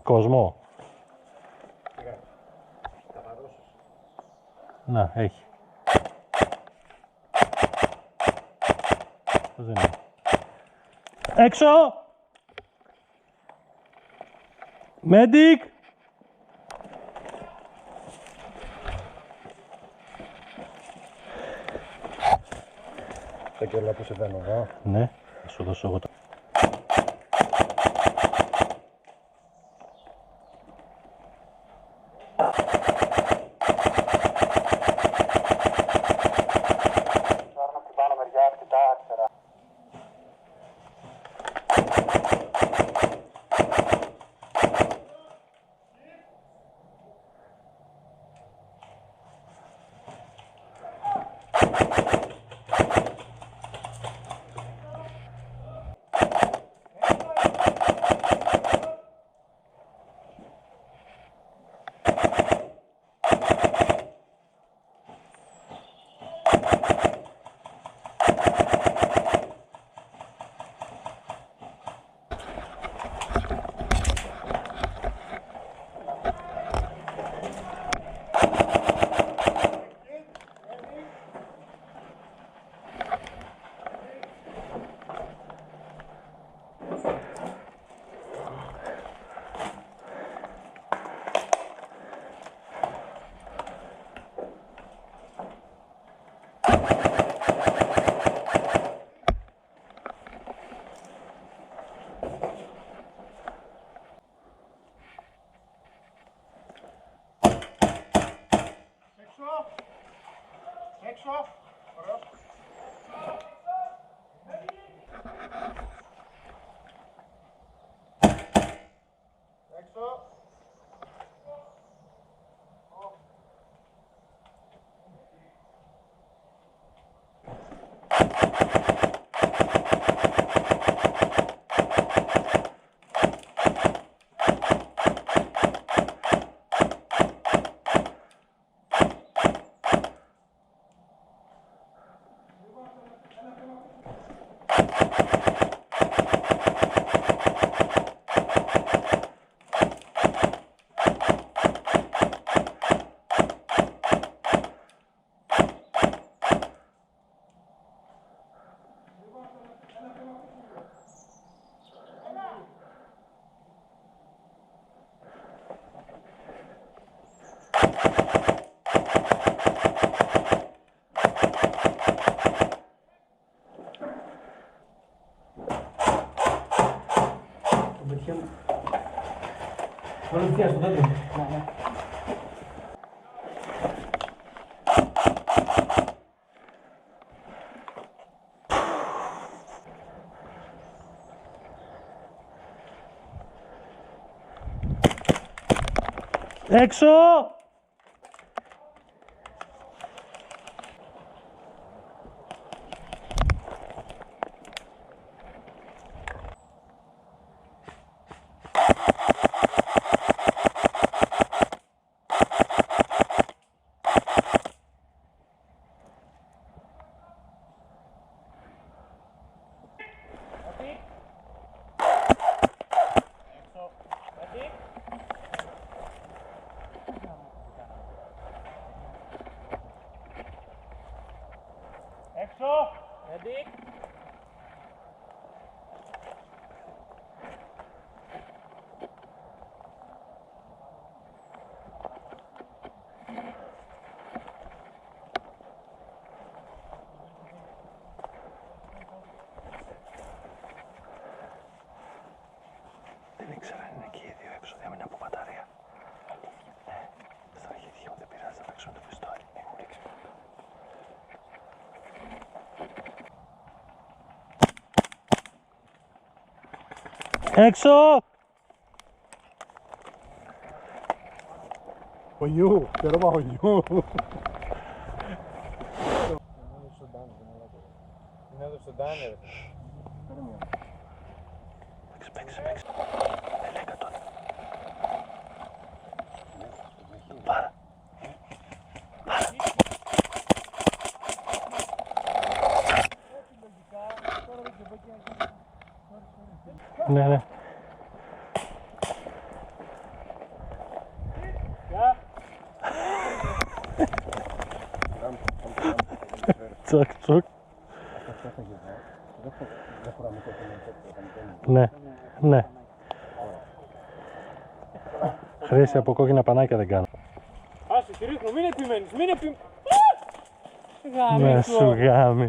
κόσμο. Να, έχει. Δεν είναι. Έξω! Μέντικ! Τα κερλά που σε δένω, Ναι, θα σου δώσω εγώ το. Έξω. Ωραίο. Έξω. Μαγνησίας, το δέντρο. Ναι. Έξω! Έξω. Ready. Δεν ήξερα αν είναι εκεί οι δύο έξω, έμεινε από μπαταρία. Ναι, στα αρχίδια μου δεν πειράζει, θα παίξουν το πιστόλι. Έχουν ρίξει πάντα. Έξω! Χωνιού, τέρμα χωνιού. Είναι εδώ στον τάνερ. Παίξε. Ελέγκα τον. Πάρα. Ναι. Τσοκ τσοκ. Αυτό έφαγε εδώ. Δεν φοράμε το τέτοιο. Ναι, ναι. Χρήση από κόκκινα πανάκια δεν κάνω. Άσε, τη ρίχνω, μην επιμένεις, μην επιμένεις. Ναι, σου γάμι.